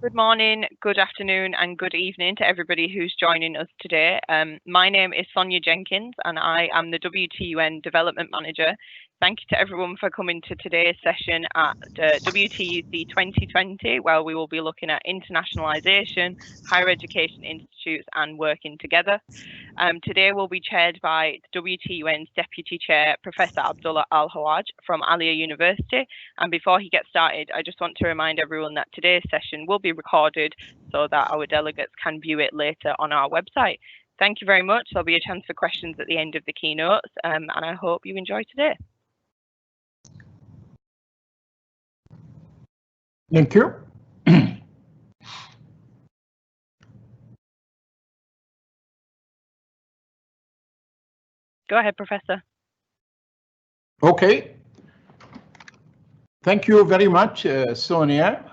Good morning, good afternoon, and good evening to everybody who's joining us today. My name is Sonia Jenkins, and I am the WTUN Development Manager. Thank you to everyone for coming to today's session at WTUC 2020, where we will be looking at internationalisation, higher education institutes, and working together. Today will be chaired by WTUN's Deputy Chair, Professor Abdulla Al-Hawaj from Aliyah University. And before he gets started, I just want to remind everyone that today's session will be recorded so that our delegates can view it later on our website. Thank you very much. There'll be a chance for questions at the end of the keynotes, and I hope you enjoy today. Thank you. Go ahead, Professor. Okay. Thank you very much, Sonia.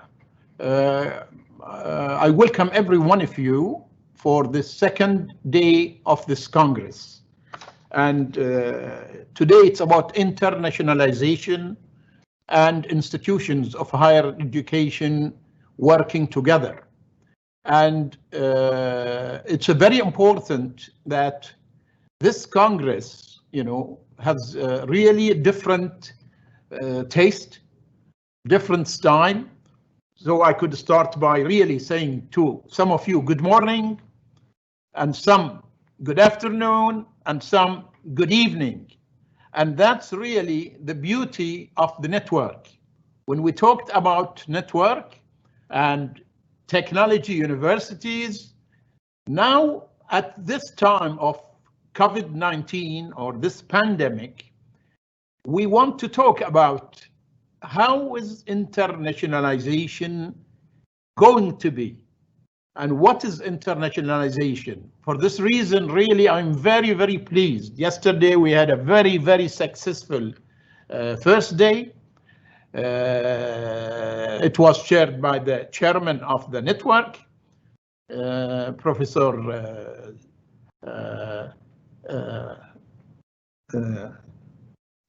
I welcome every one of you for the second day of this Congress. And today it's about internationalization and institutions of higher education working together. And it's very important that this Congress, has really a different taste, different style. So I could start by really saying to some of you, good morning, and some good afternoon, and some good evening. And that's really the beauty of the network. When we talked about network and technology universities, now at this time of COVID-19 or this pandemic, we want to talk about how is internationalization going to be and what is internationalization. For this reason, really, I'm very, very pleased. Yesterday, we had a very, very successful first day. It was chaired by the chairman of the network, Professor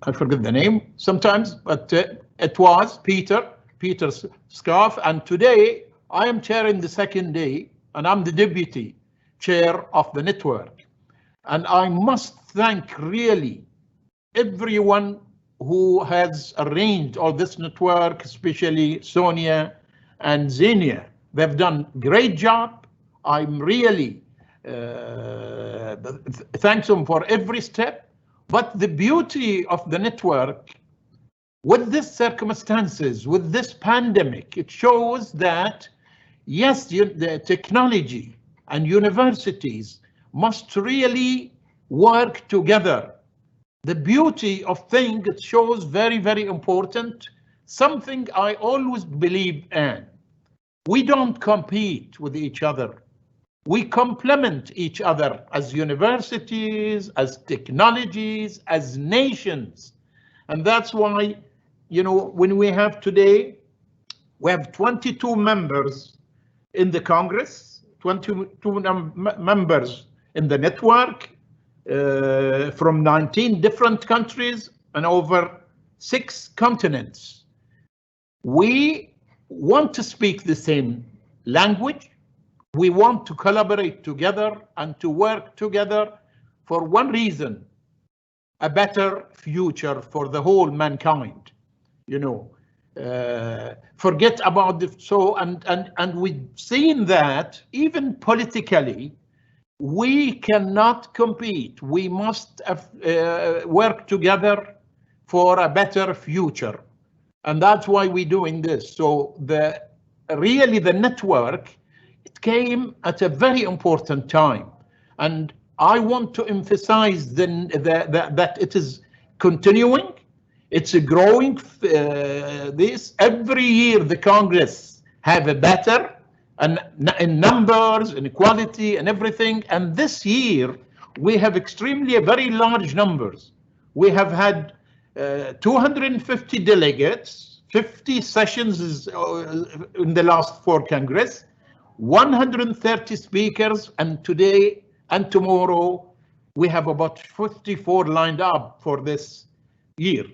I forget the name sometimes, but it was Peter Scarf. And today I am chairing the second day, and I'm the deputy chair of the network. And I must thank really everyone who has arranged all this network, especially Sonia and Xenia. They've done a great job. I'm really thanks them for every step. But the beauty of the network, with these circumstances, with this pandemic, it shows that, yes, the technology and universities must really work together. The beauty of things, it shows very, very important, something I always believe in. We don't compete with each other. We complement each other as universities, as technologies, as nations. And that's why, when we have today, we have 22 members in the Congress, 22 members in the network from 19 different countries and over 6 continents. We want to speak the same language. We want to collaborate together and to work together for one reason, a better future for the whole mankind. Forget about and we've seen that even politically, we cannot compete. We must work together for a better future. And that's why we're doing this. So the network, it came at a very important time, and I want to emphasize that it is continuing, it's growing. This every year the Congress have a better, and in numbers, in quality, and everything. And this year we have extremely very large numbers. We have had 250 delegates, 50 sessions in the last 4 Congress. 130 speakers, and today and tomorrow we have about 54 lined up for this year.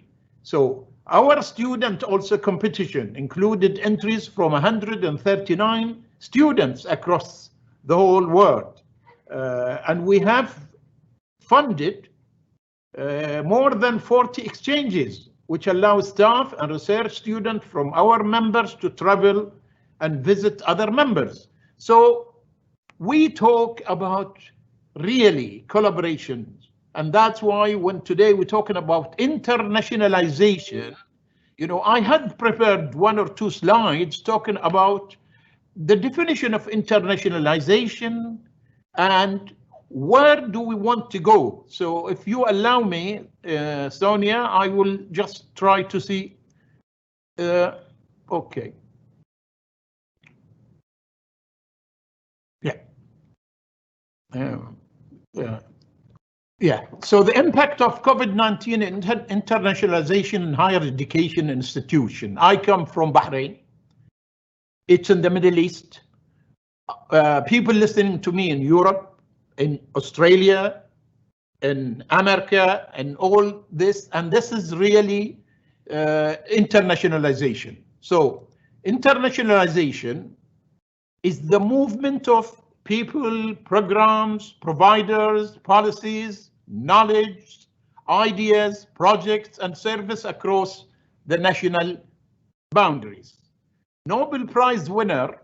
So Our student also competition included entries from 139 students across the whole world. And we have funded more than 40 exchanges, which allow staff and research students from our members to travel and visit other members. So we talk about really collaboration. And that's why when today we're talking about internationalization, you know, I had prepared 1 or 2 slides talking about the definition of internationalization and where do we want to go. So if you allow me, Sonia, I will just try to see. Okay. Yeah. Yeah. So the impact of COVID-19 in internationalization in higher education institution. I come from Bahrain. It's in the Middle East. People listening to me in Europe, in Australia, in America, and all this, and this is really internationalization. So internationalization is the movement of people, programs, providers, policies, knowledge, ideas, projects, and service across the national boundaries. Nobel Prize winner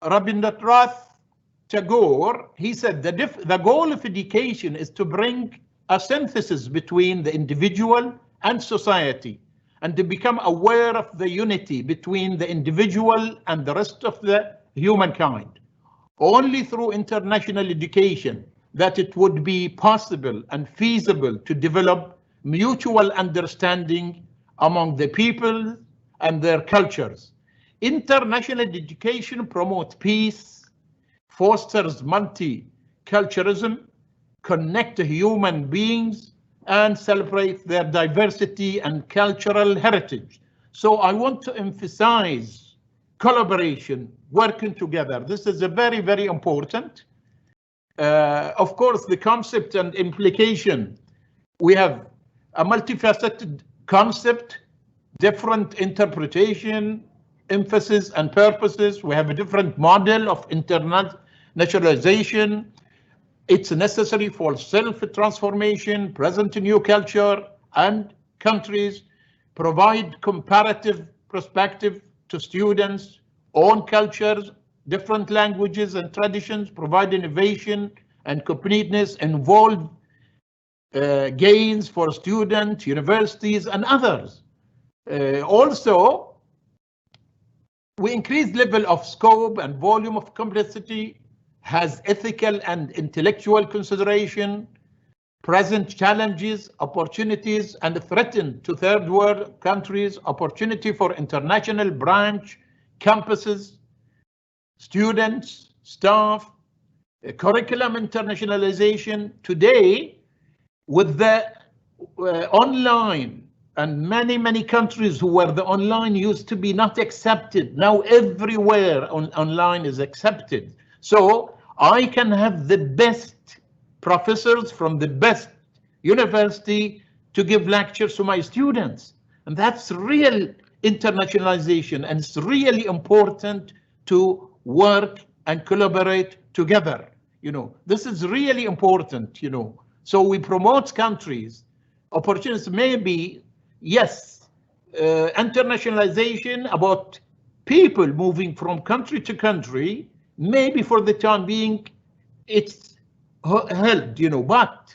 Rabindranath Tagore, he said the goal of education is to bring a synthesis between the individual and society, and to become aware of the unity between the individual and the rest of the humankind. Only through international education that it would be possible and feasible to develop mutual understanding among the people and their cultures. International education promotes peace, fosters multiculturalism, connects human beings, and celebrates their diversity and cultural heritage. So I want to emphasize collaboration, working together. This is a very, very important. Of course, the concept and implication, we have a multifaceted concept, different interpretation, emphasis and purposes. We have a different model of internationalization. It's necessary for self-transformation, present new culture and countries, provide comparative perspective to students, own cultures, different languages and traditions, provide innovation and completeness, involve gains for students, universities, and others. Also, we increase level of scope and volume of complexity, has ethical and intellectual consideration, present challenges, opportunities, and threaten to third world countries, opportunity for international branch, campuses, students, staff, curriculum internationalization. Today, with the online, and many countries where the online used to be not accepted, now everywhere online is accepted. So I can have the best professors from the best university to give lectures to my students. And that's real internationalization, and it's really important to work and collaborate together. You know, this is really important, you know. So we promote countries, opportunities, maybe, yes, internationalization about people moving from country to country, maybe for the time being it's held, you know, but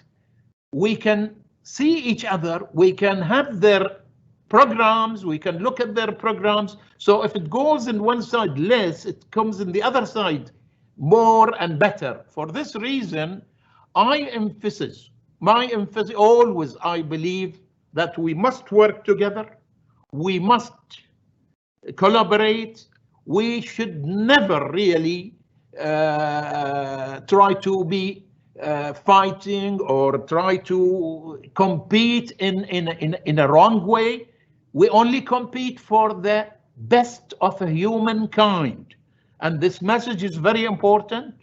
we can see each other, we can have their programs, we can look at their programs. So if it goes in one side less, it comes in the other side more and better. For this reason, my emphasis always, I believe that we must work together, we must collaborate, we should never really try to be fighting or try to compete in a wrong way. We only compete for the best of humankind. And this message is very important.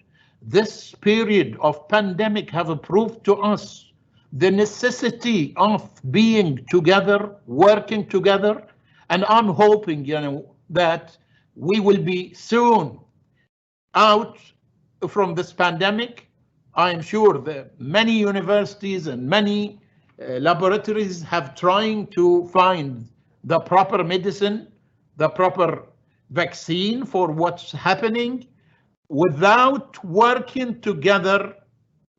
This period of pandemic have proved to us the necessity of being together, working together, and I'm hoping, that we will be soon out from this pandemic. I am sure that many universities and many laboratories have trying to find the proper medicine, the proper vaccine for what's happening. Without working together,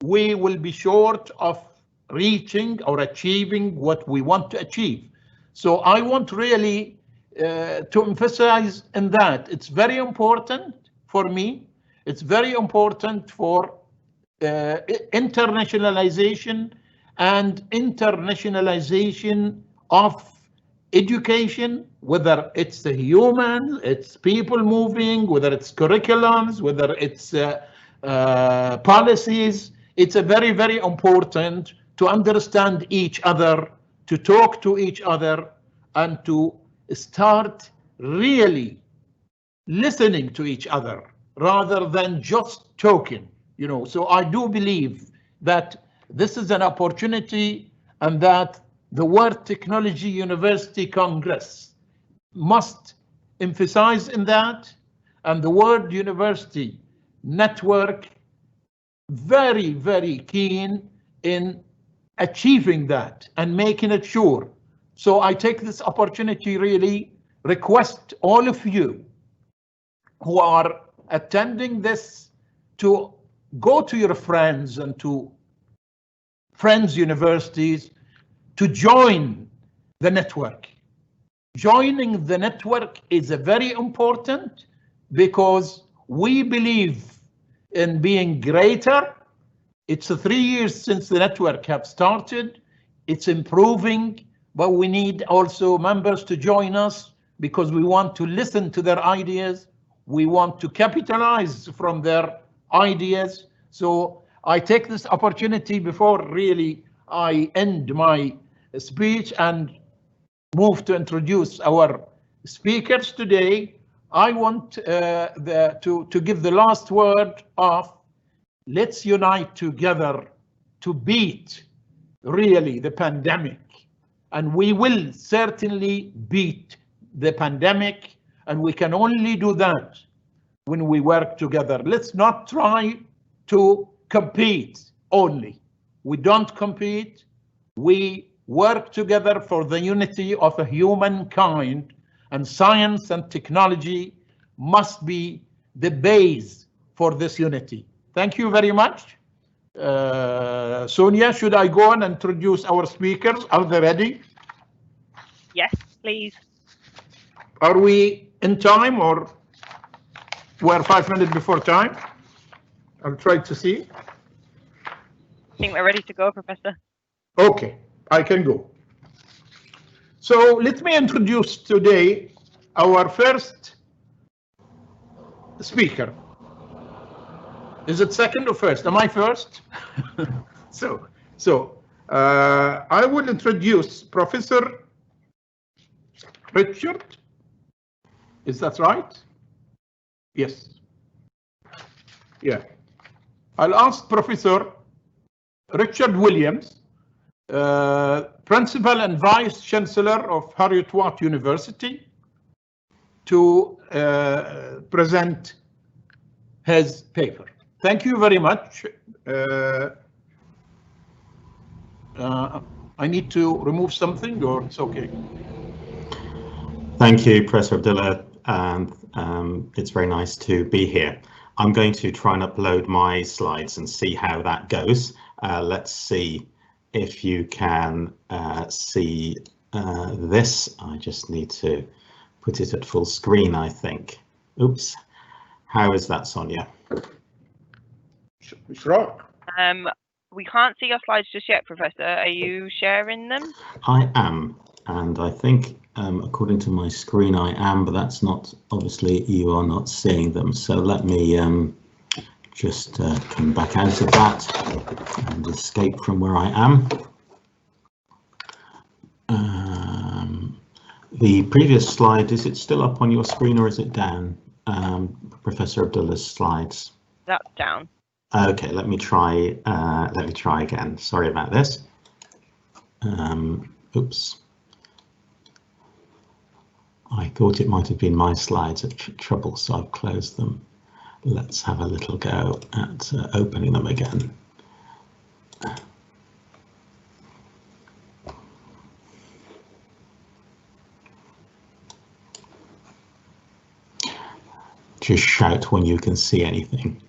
we will be short of reaching or achieving what we want to achieve. So I want really to emphasize in that. It's very important for me. It's very important for internationalization and internationalization of education, whether it's the human, it's people moving, whether it's curriculums, whether it's policies. It's a very, very important to understand each other, to talk to each other, and to start really listening to each other rather than just talking. So I do believe that this is an opportunity, and that the World Technology University Congress must emphasize in that, and the World University Network very, very keen in achieving that and making it sure. So I take this opportunity really request all of you who are attending this to go to your friends and to friends' universities to join the network. Joining the network is a very important, because we believe in being greater. It's 3 years since the network have started. It's improving, but we need also members to join us, because we want to listen to their ideas. We want to capitalize from their ideas. So I take this opportunity before really I end my speech and move to introduce our speakers today. I want to give the last word of let's unite together to beat really the pandemic. And we will certainly beat the pandemic, and we can only do that when we work together. Let's not try to compete only. We don't compete. We work together for the unity of humankind, and science and technology must be the base for this unity. Thank you very much. Sonia, should I go and introduce our speakers? Are they ready? Yes, please. Are we in time, or we're 5 minutes before time? I'll try to see. I think we're ready to go, Professor. Okay, I can go. So let me introduce today our first speaker. Is it second or first? Am I first? I will introduce Professor Richard. Is that right? Yes. Yeah. I'll ask Professor Richard Williams, Principal and Vice-Chancellor of Heriot-Watt University, to present his paper. Thank you very much. I need to remove something, or it's okay? Thank you, Professor Abdulla, and it's very nice to be here. I'm going to try and upload my slides and see how that goes. Let's see if you can see this. I just need to put it at full screen, I think. Oops. How is that, Sonia? Sure. We can't see your slides just yet, Professor. Are you sharing them? I am, and I think according to my screen I am, but that's not, obviously you are not seeing them. So let me just come back out of that and escape from where I am. The previous slide, is it still up on your screen or is it down? Professor Abdullah's slides. That's down. Okay, let me try again. Sorry about this. Oops. I thought it might have been my slides at trouble, so I've closed them. Let's have a little go at opening them again. Just shout when you can see anything.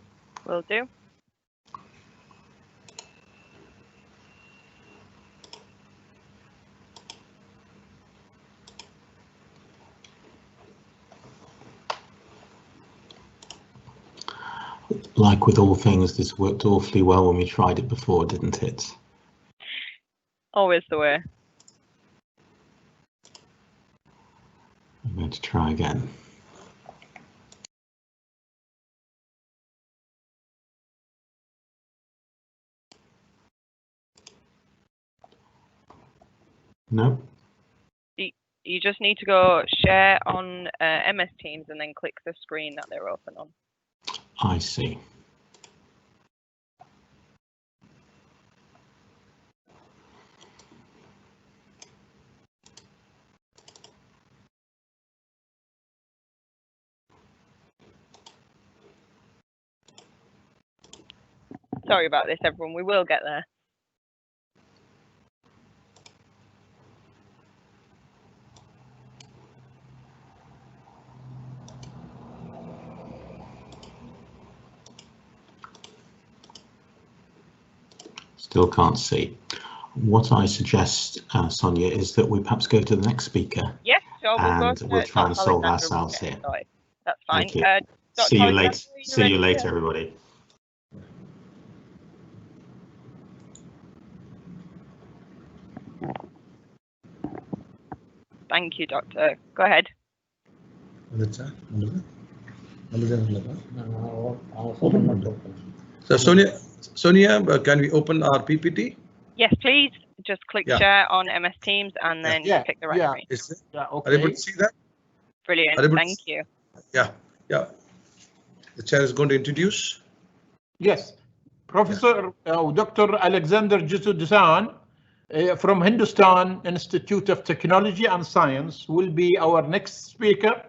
Will do. Like with all things, this worked awfully well when we tried it before, didn't it? Always the way. I'm going to try again. No. You just need to go share on MS Teams and then click the screen that they're open on. I see. Sorry about this, everyone. We will get there. Still can't see. What I suggest, Sonia, is that we perhaps go to the next speaker. Yes, sure. We'll try and solve ourselves here. That's fine. Thank you. See you later. See you later, everybody. Thank you, Doctor. Go ahead. So Sonia, can we open our PPT? Yes, please. Just click share on MS Teams and then pick the right screen. Okay. Are you able to see that? Brilliant. Thank you. Yeah. The chair is going to introduce. Yes, Professor Dr. Alexander Jesudasan from Hindustan Institute of Technology and Science will be our next speaker.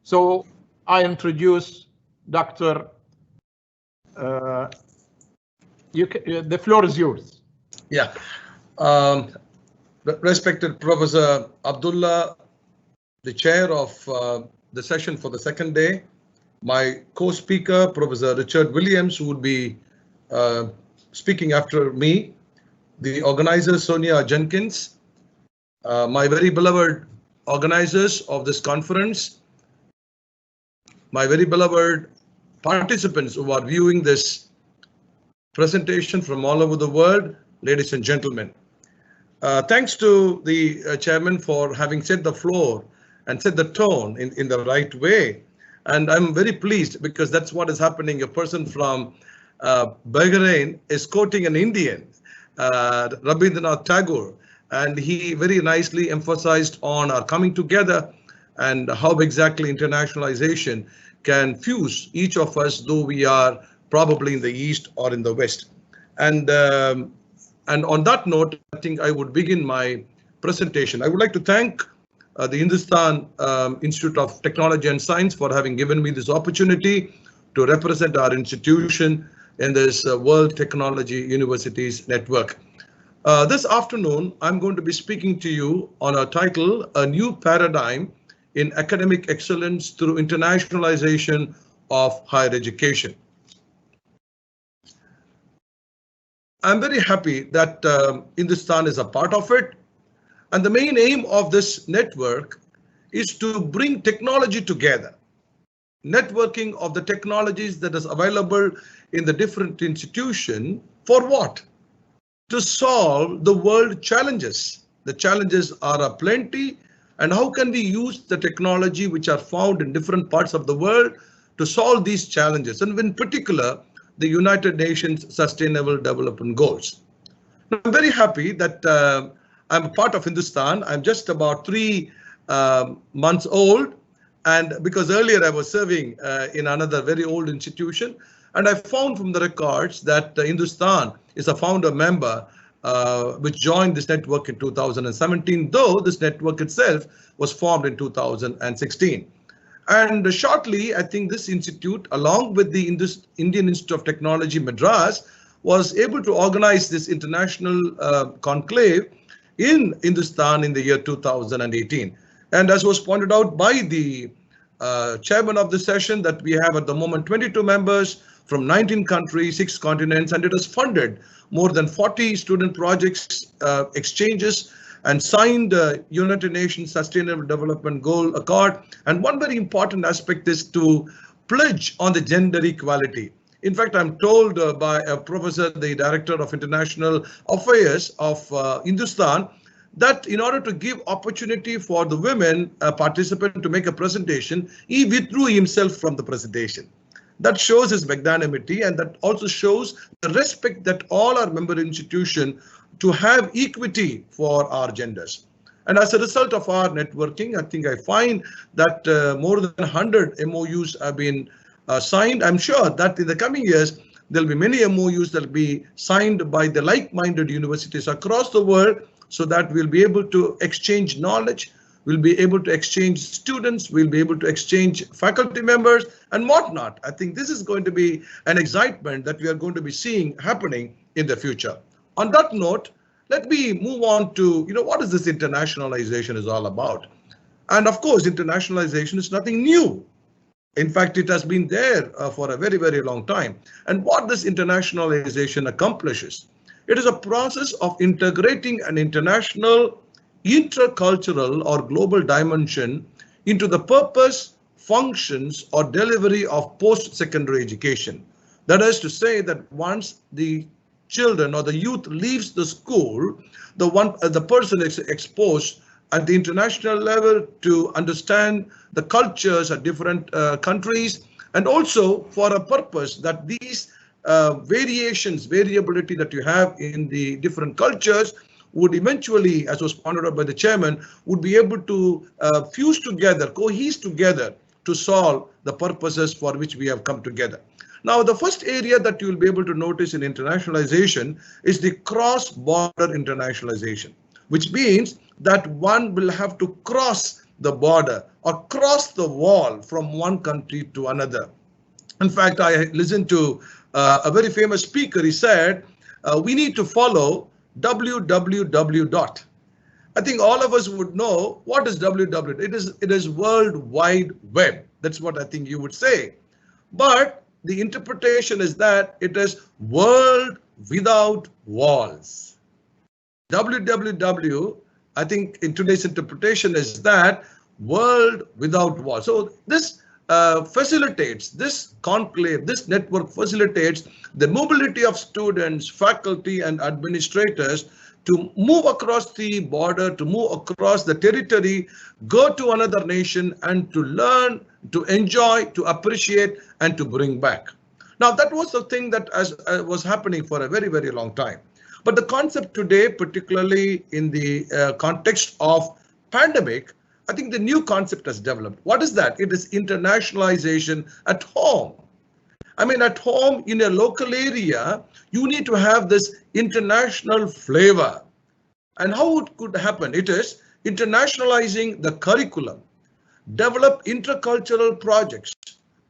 So I introduce Dr. The floor is yours. Yeah. Respected Professor Abdulla, the chair of the session for the second day, my co-speaker, Professor Richard Williams, who would be speaking after me, the organizer, Sonia Jenkins, my very beloved organizers of this conference, my very beloved participants who are viewing this presentation from all over the world, ladies and gentlemen. Thanks to the chairman for having set the floor and set the tone in the right way. And I'm very pleased because that's what is happening. A person from Bahrain is quoting an Indian, Rabindranath Tagore, and he very nicely emphasized on our coming together and how exactly internationalization can fuse each of us, though we are probably in the East or in the West. And on that note, I think I would begin my presentation. I would like to thank the Hindustan Institute of Technology and Science for having given me this opportunity to represent our institution in this World Technology Universities Network. This afternoon, I'm going to be speaking to you on a title, A New Paradigm in Academic Excellence Through Internationalization of Higher Education. I'm very happy that Hindustan is a part of it. And the main aim of this network is to bring technology together. Networking of the technologies that is available in the different institutions for what? To solve the world challenges. The challenges are aplenty, and how can we use the technology which are found in different parts of the world to solve these challenges, and in particular, the United Nations Sustainable Development Goals. Now, I'm very happy that I'm a part of Hindustan. I'm just about 3 months old, and because earlier I was serving in another very old institution, and I found from the records that Hindustan is a founder member which joined this network in 2017, though this network itself was formed in 2016. And shortly, I think this institute, along with the Indian Institute of Technology, Madras, was able to organize this international conclave in Hindustan in the year 2018. And as was pointed out by the chairman of the session, that we have at the moment 22 members from 19 countries, 6 continents, and it has funded more than 40 student projects, exchanges, and signed United Nations Sustainable Development Goal Accord. And one very important aspect is to pledge on the gender equality. In fact, I'm told by a professor, the director of international affairs of Hindustan, that in order to give opportunity for the women participant to make a presentation, he withdrew himself from the presentation. That shows his magnanimity, and that also shows the respect that all our member institutions to have equity for our genders. And as a result of our networking, I think I find that more than 100 MOUs have been signed. I'm sure that in the coming years, there'll be many MOUs that will be signed by the like-minded universities across the world, so that we'll be able to exchange knowledge, we'll be able to exchange students, we'll be able to exchange faculty members and whatnot. I think this is going to be an excitement that we are going to be seeing happening in the future. On that note, let me move on to, what is this internationalization is all about? And of course, internationalization is nothing new. In fact, it has been there for a very, very long time. And what this internationalization accomplishes, it is a process of integrating an international, intercultural or global dimension into the purpose, functions or delivery of post-secondary education. That is to say that once the children or the youth leaves the school, the person is exposed at the international level to understand the cultures of different countries, and also for a purpose that these variability that you have in the different cultures would eventually, as was pointed out by the chairman, would be able to fuse together, cohese together to solve the purposes for which we have come together. Now, the first area that you will be able to notice in internationalization is the cross-border internationalization, which means that one will have to cross the border or cross the wall from one country to another. In fact, I listened to a very famous speaker. He said, we need to follow www. I think all of us would know what is www. It is World Wide Web. That's what I think you would say. But the interpretation is that it is world without walls. www, I think in today's interpretation is that world without walls. So this facilitates, this conclave, this network facilitates the mobility of students, faculty and administrators to move across the border, to move across the territory, go to another nation and to learn, to enjoy, to appreciate and to bring back. Now that was the thing that was happening for a very, very long time. But the concept today, particularly in the context of pandemic, I think the new concept has developed. What is that? It is internationalization at home. I mean, at home in a local area, you need to have this international flavor. And how it could happen? It is internationalizing the curriculum, develop intercultural projects,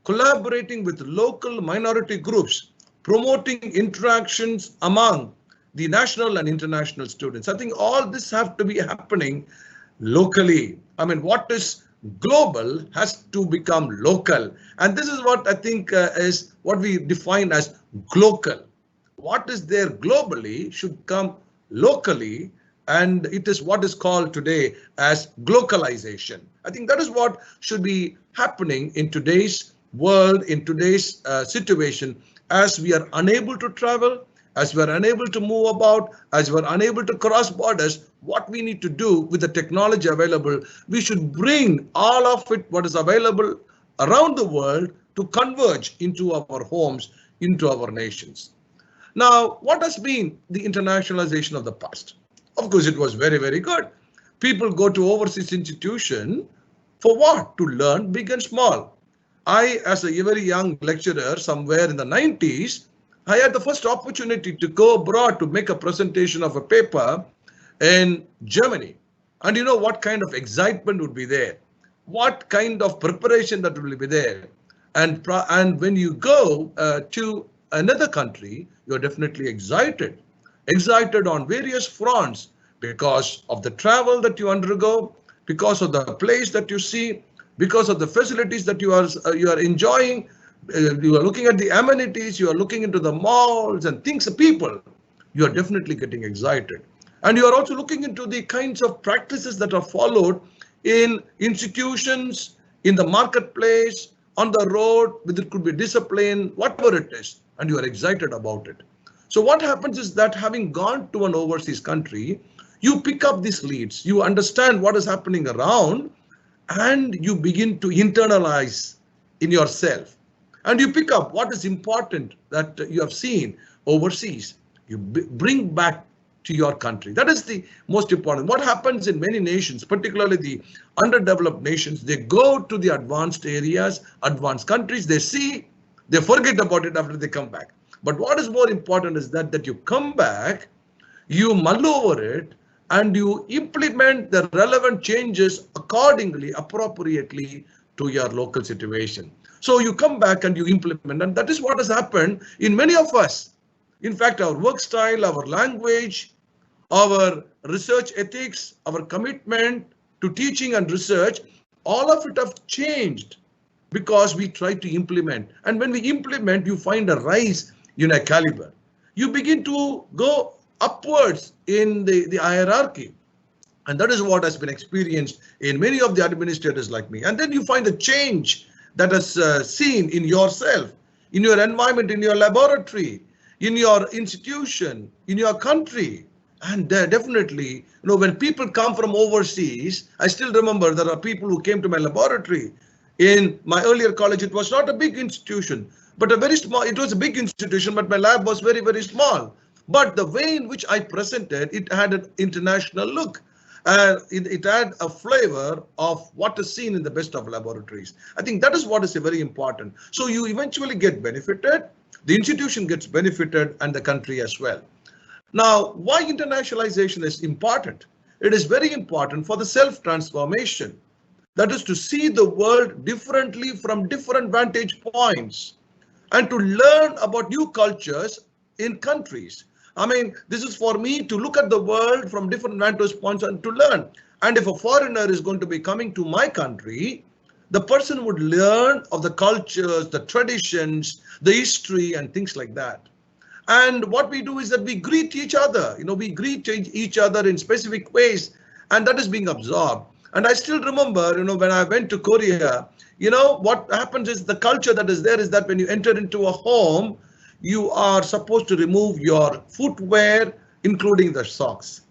collaborating with local minority groups, promoting interactions among the national and international students. I think all this have to be happening locally. I mean, what is global has to become local. And this is what I think is what we define as glocal. What is there globally should come locally, and it is what is called today as globalization. I think that is what should be happening in today's world, in today's situation, as we are unable to travel, as we are unable to move about, as we are unable to cross borders. What we need to do with the technology available, we should bring all of it, what is available around the world, to converge into our homes, into our nations. Now, what has been the internationalization of the past? Of course, it was very, very good. People go to overseas institution for what? To learn big and small. I, as a very young lecturer somewhere in the 90s, I had the first opportunity to go abroad to make a presentation of a paper in Germany. And you know what kind of excitement would be there? What kind of preparation that will be there? And when you go to another country, you're definitely excited on various fronts because of the travel that you undergo, because of the place that you see, because of the facilities that you are enjoying. You are looking at the amenities, you are looking into the malls and things, people. You are definitely getting excited. And you are also looking into the kinds of practices that are followed in institutions, in the marketplace, on the road, whether it could be discipline, whatever it is, and you are excited about it. So what happens is that having gone to an overseas country, you pick up these leads, you understand what is happening around, and you begin to internalize in yourself. And you pick up what is important that you have seen overseas. You bring back to your country. That is the most important. What happens in many nations, particularly the underdeveloped nations, they go to the advanced areas, advanced countries, they see, they forget about it after they come back. But what is more important is that you come back, you mull over it, and you implement the relevant changes accordingly, appropriately to your local situation. So you come back and you implement, and that is what has happened in many of us. In fact, our work style, our language, our research ethics, our commitment to teaching and research, all of it have changed because we try to implement. And when we implement, you find a rise in a caliber. You begin to go upwards in the hierarchy. And that is what has been experienced in many of the administrators like me. And then you find a change that is seen in yourself, in your environment, in your laboratory, in your institution, in your country. And definitely, when people come from overseas, I still remember there are people who came to my laboratory. In my earlier college, it was not a big institution, but a very small, it was a big institution, but my lab was very, very small. But the way in which I presented, it had an international look. And it had a flavor of what is seen in the best of laboratories. I think that is what is very important. So you eventually get benefited, the institution gets benefited, and the country as well. Now, why internationalization is important? It is very important for the self-transformation. That is to see the world differently from different vantage points and to learn about new cultures in countries. I mean, this is for me to look at the world from different vantage points and to learn. And if a foreigner is going to be coming to my country, the person would learn of the cultures, the traditions, the history, and things like that. And what we do is that we greet each other. We greet each other in specific ways, and that is being absorbed. And I still remember, when I went to Korea, what happens is the culture that is there is that when you enter into a home, you are supposed to remove your footwear, including the socks.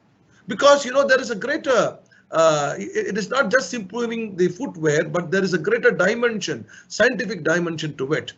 Because, there is a greater, it is not just improving the footwear, but there is a greater dimension, scientific dimension to it.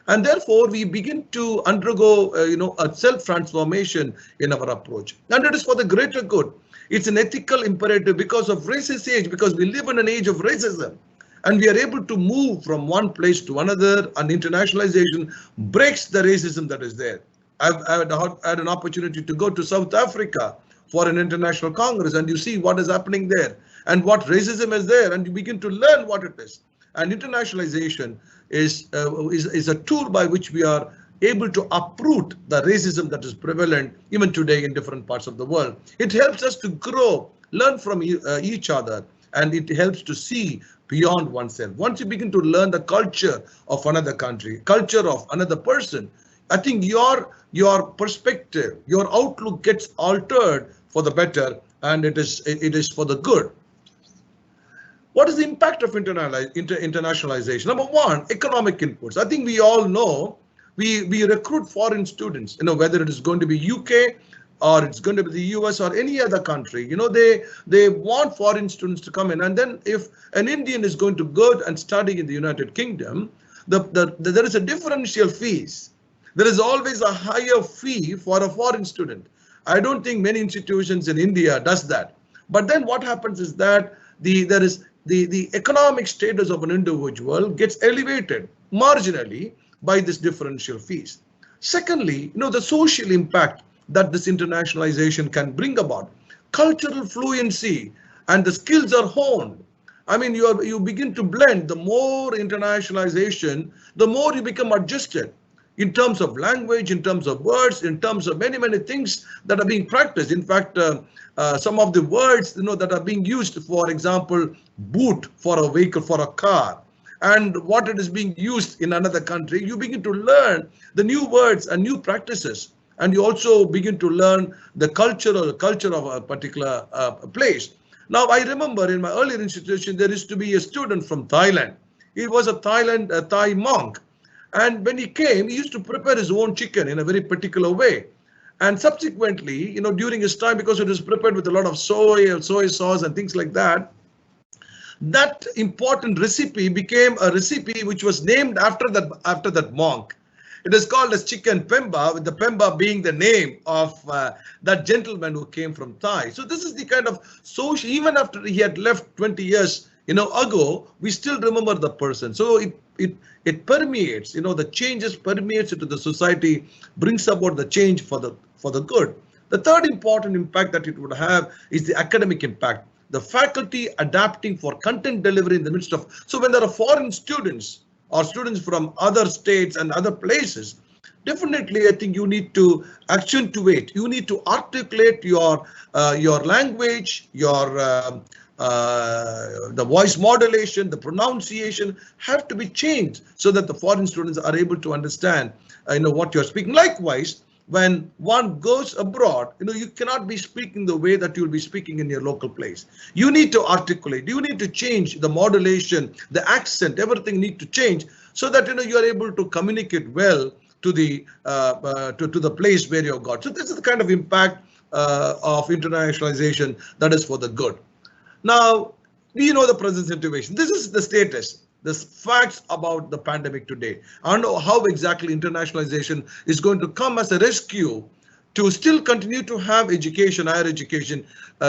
And therefore, we begin to undergo, a self-transformation in our approach. And it is for the greater good. It's an ethical imperative because of racist age, because we live in an age of racism. And we are able to move from one place to another, and internationalization breaks the racism that is there. I've had an opportunity to go to South Africa for an international congress, and you see what is happening there and what racism is there, and you begin to learn what it is. And internationalization is a tool by which we are able to uproot the racism that is prevalent even today in different parts of the world. It helps us to grow, learn from each other, and it helps to see beyond oneself. Once you begin to learn the culture of another country, culture of another person, I think your perspective, your outlook gets altered for the better, and it is for the good. What is the impact of internationalization? Number one, economic inputs. I think we all know we recruit foreign students, whether it is going to be UK or it's going to be the US or any other country. They want foreign students to come in. And then if an Indian is going to go and study in the United Kingdom, there is a differential fees. There is always a higher fee for a foreign student. I don't think many institutions in India does that. But then what happens is that the economic status of an individual gets elevated marginally by this differential fees. Secondly, the social impact that this internationalization can bring about. Cultural fluency and the skills are honed. I mean, you begin to blend. The more internationalization, the more you become adjusted in terms of language, in terms of words, in terms of many, many things that are being practiced. In fact, some of the words that are being used, for example, boot for a vehicle, for a car, and what it is being used in another country, you begin to learn the new words and new practices. And you also begin to learn the culture of a particular place. Now, I remember in my earlier institution, there used to be a student from Thailand. He was a Thai monk. And when he came, he used to prepare his own chicken in a very particular way. And subsequently, during his time, because it was prepared with a lot of soy sauce and things like that, that important recipe became a recipe which was named after that monk. It is called as chicken pemba, with the pemba being the name of that gentleman who came from Thai. So this is the kind of social, even after he had left 20 years ago, we still remember the person. So it permeates, the changes permeates into the society, brings about the change for the good. The third important impact that it would have is the academic impact. The faculty adapting for content delivery in the midst of, so when there are foreign students or students from other states and other places, definitely I think you need to accentuate, you need to articulate your language, the voice modulation, the pronunciation have to be changed so that the foreign students are able to understand what you're speaking. Likewise, when one goes abroad, you cannot be speaking the way that you'll be speaking in your local place. You need to articulate, you need to change the modulation, the accent, everything need to change so that you are able to communicate well to the place where you've got. So this is the kind of impact of internationalization that is for the good. Now, we know the present situation. This is the status. The facts about the pandemic today. I don't know how exactly internationalization is going to come as a rescue to still continue to have education, higher education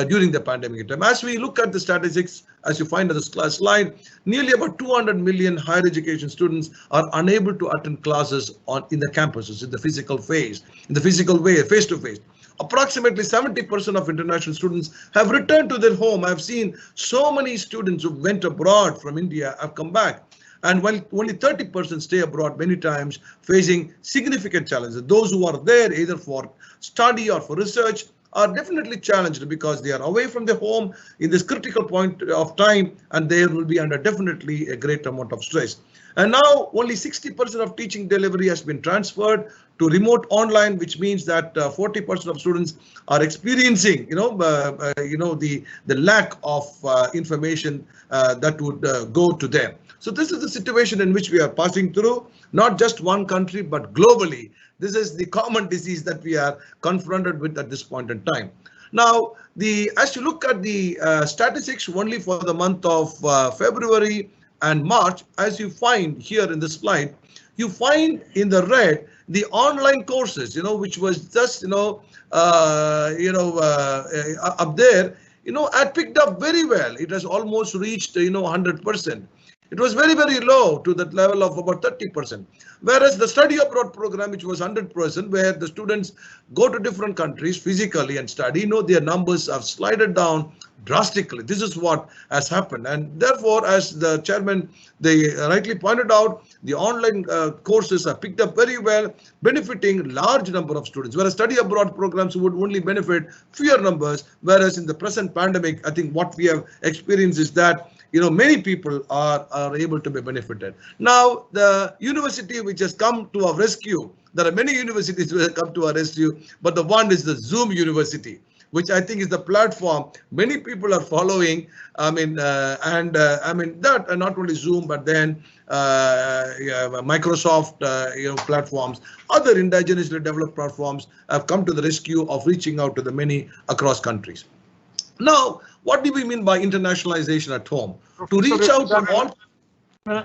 during the pandemic time. As we look at the statistics, as you find on the slide, nearly about 200 million higher education students are unable to attend classes in the campuses, in the physical phase, in the physical way, face-to-face. Approximately 70% of international students have returned to their home. I've seen so many students who went abroad from India have come back. And while only 30% stay abroad many times, facing significant challenges. Those who are there either for study or for research are definitely challenged because they are away from their home in this critical point of time, and they will be under definitely a great amount of stress. And now only 60% of teaching delivery has been transferred to remote online, which means that 40% of students are experiencing, the lack of information that would go to them. So this is the situation in which we are passing through, not just one country, but globally. This is the common disease that we are confronted with at this point in time. Now, as you look at the statistics only for the month of February and March, as you find here in this slide, you find in the red the online courses, which was just, up there, had picked up very well. It has almost reached, 100%. It was very, very low to that level of about 30%. Whereas the study abroad program, which was 100%, where the students go to different countries physically and study, their numbers have slided down drastically. This is what has happened. And therefore, as the chairman, they rightly pointed out, the online courses are picked up very well, benefiting large number of students, whereas study abroad programs would only benefit fewer numbers. Whereas in the present pandemic, I think what we have experienced is that many people are able to be benefited. Now, the university which has come to our rescue, there are many universities which have come to our rescue, but the one is the Zoom University, which I think is the platform many people are following. That and not only Zoom, but then Microsoft, platforms, other indigenously developed platforms have come to the rescue of reaching out to the many across countries. Now, what do we mean by internationalization at home? To reach out to all.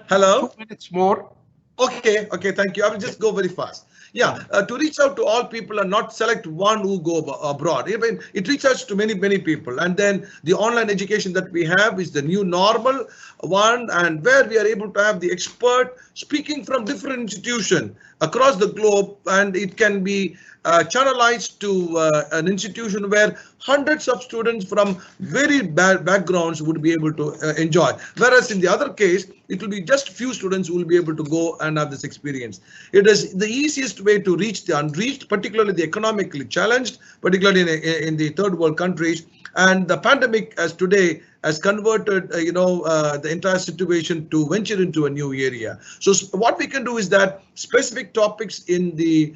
Hello? 2 minutes more. Okay, thank you. I will just go very fast. To reach out to all people and not select one who go abroad. Even it reaches out to many people. And then the online education that we have is the new normal one, and where we are able to have the expert speaking from different institutions across the globe, and it can be channelized to an institution where hundreds of students from very bad backgrounds would be able to enjoy. Whereas in the other case, it will be just few students who will be able to go and have this experience. It is the easiest way to reach the unreached, particularly the economically challenged, particularly in the third world countries. And the pandemic as today has converted, the entire situation to venture into a new area. So what we can do is that specific topics in the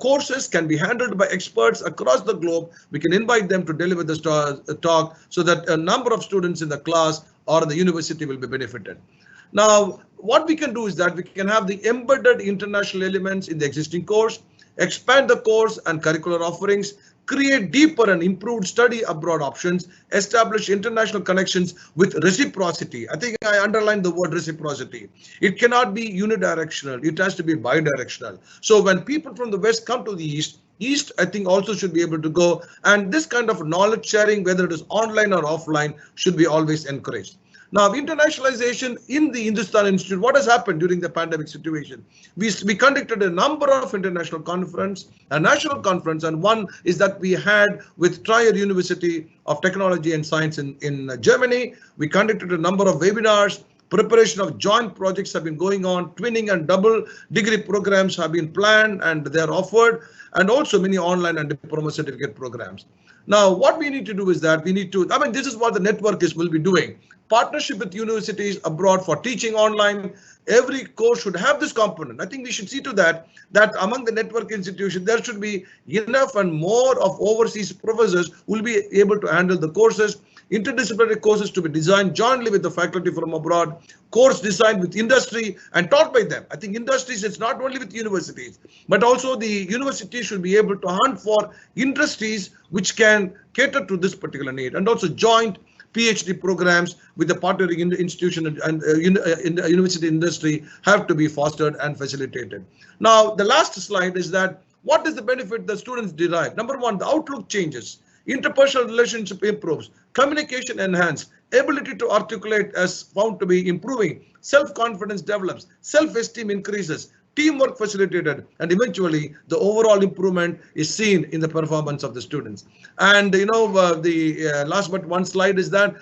courses can be handled by experts across the globe. We can invite them to deliver the talk so that a number of students in the class or the university will be benefited. Now, what we can do is that we can have the embedded international elements in the existing course, expand the course and curricular offerings, create deeper and improved study abroad options, establish international connections with reciprocity. I think I underlined the word reciprocity. It cannot be unidirectional. It has to be bidirectional. So when people from the West come to the East, I think also should be able to go. And this kind of knowledge sharing, whether it is online or offline, should be always encouraged. Now, internationalization in the Hindustan Institute, what has happened during the pandemic situation? We conducted a number of international conferences, a national conference, and one is that we had with Trier University of Technology and Science in Germany. We conducted a number of webinars. Preparation of joint projects have been going on. Twinning and double degree programs have been planned and they are offered, and also many online and diploma certificate programs. Now, what we need to do is that we need to, this is what the network will be doing. Partnership with universities abroad for teaching online. Every course should have this component. I think we should see to that among the network institutions, there should be enough and more of overseas professors who will be able to handle the courses. Interdisciplinary courses to be designed jointly with the faculty from abroad, course designed with industry and taught by them. I think industries, it's not only with universities, but also the universities should be able to hunt for industries which can cater to this particular need, and also joint PhD programs with the partnering institution and university industry have to be fostered and facilitated. Now, the last slide is that what is the benefit the students derive? Number one, the outlook changes. Interpersonal relationship improves, communication enhanced, ability to articulate as found to be improving, self-confidence develops, self-esteem increases, teamwork facilitated, and eventually the overall improvement is seen in the performance of the students. And the last but one slide is that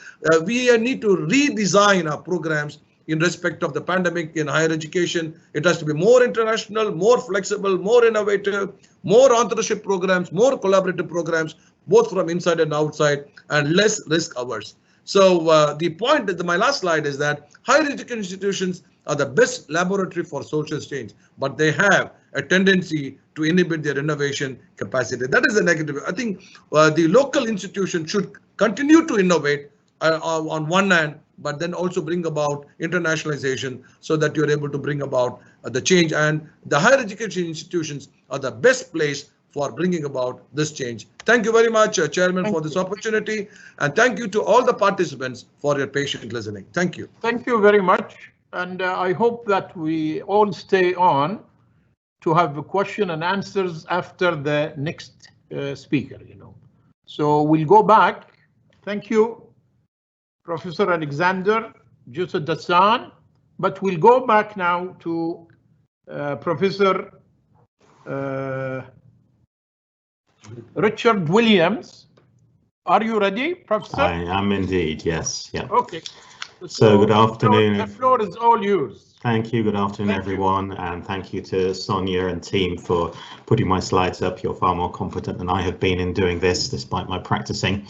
we need to redesign our programs in respect of the pandemic in higher education. It has to be more international, more flexible, more innovative, more authorship programs, more collaborative programs, both from inside and outside, and less risk averse. So the point, my last slide is that higher education institutions are the best laboratory for social change, but they have a tendency to inhibit their innovation capacity. That is the negative. I think the local institution should continue to innovate on one hand, but then also bring about internationalization so that you're able to bring about the change. And the higher education institutions are the best place for bringing about this change. Thank you very much, Chairman, for this opportunity. And thank you to all the participants for your patient listening. Thank you. Thank you very much. And I hope that we all stay on to have a question and answers after the next speaker, So we'll go back. Thank you, Professor Alexander Jesudasan. But we'll go back now to Professor Richard Williams. Are you ready, Professor? I am indeed, yes. Yeah. Okay. So good afternoon. The floor is all yours. Thank you. Good afternoon, everyone. And thank you to Sonia and team for putting my slides up. You're far more competent than I have been in doing this, despite my practicing.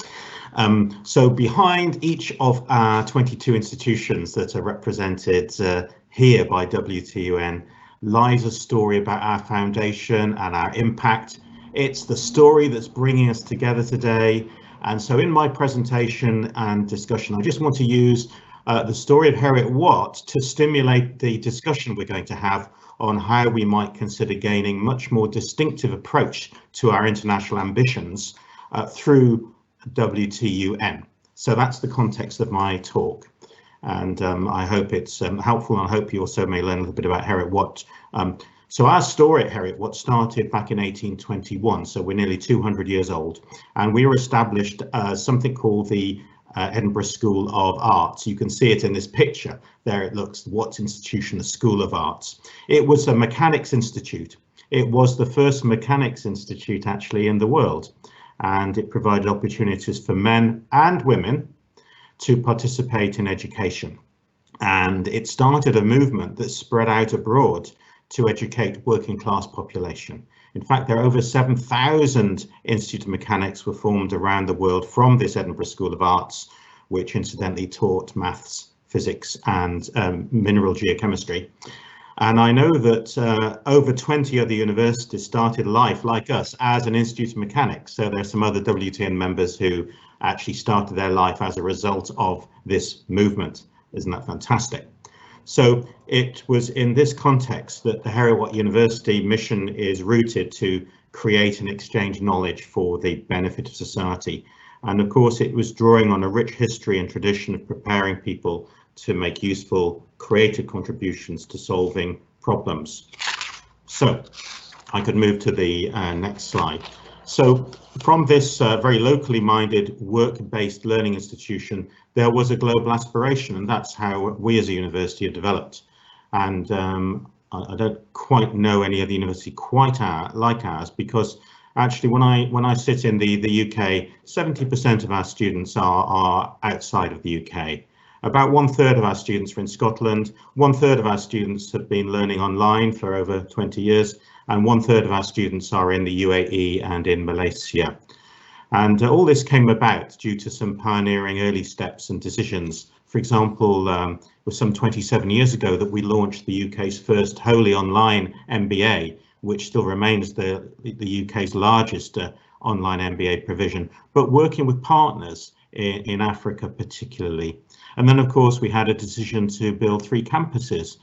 So behind each of our 22 institutions that are represented here by WTUN lies a story about our foundation and our impact. It's the story that's bringing us together today. And so in my presentation and discussion, I just want to use the story of Heriot-Watt to stimulate the discussion we're going to have on how we might consider gaining much more distinctive approach to our international ambitions through WTUN. So that's the context of my talk. And I hope it's helpful, and I hope you also may learn a little bit about Heriot-Watt So our story at Heriot-Watt started back in 1821, so we're nearly 200 years old, and we were established something called the Edinburgh School of Arts. You can see it in this picture. There it looks, Watts Institution, the School of Arts. It was a mechanics institute. It was the first mechanics institute actually in the world, and it provided opportunities for men and women to participate in education. And it started a movement that spread out abroad to educate working class population. In fact, there are over 7,000 Institute of Mechanics were formed around the world from this Edinburgh School of Arts, which incidentally taught maths, physics and mineral geochemistry. And I know that over 20 other universities started life like us as an Institute of Mechanics. So there are some other WTN members who actually started their life as a result of this movement. Isn't that fantastic? So it was in this context that the Heriot-Watt University mission is rooted to create and exchange knowledge for the benefit of society. And of course, it was drawing on a rich history and tradition of preparing people to make useful, creative contributions to solving problems. So I could move to the next slide. So from this very locally minded work-based learning institution, there was a global aspiration, and that's how we as a university have developed. And I don't quite know any other university quite like ours, because actually when I sit in the UK, 70% of our students are outside of the UK. About 1/3 of our students are in Scotland, 1/3 of our students have been learning online for over 20 years, and 1/3 of our students are in the UAE and in Malaysia. And all this came about due to some pioneering early steps and decisions. For example, it was some 27 years ago that we launched the UK's first wholly online MBA, which still remains the UK's largest online MBA provision, but working with partners in Africa particularly. And then, of course, we had a decision to build 3 campuses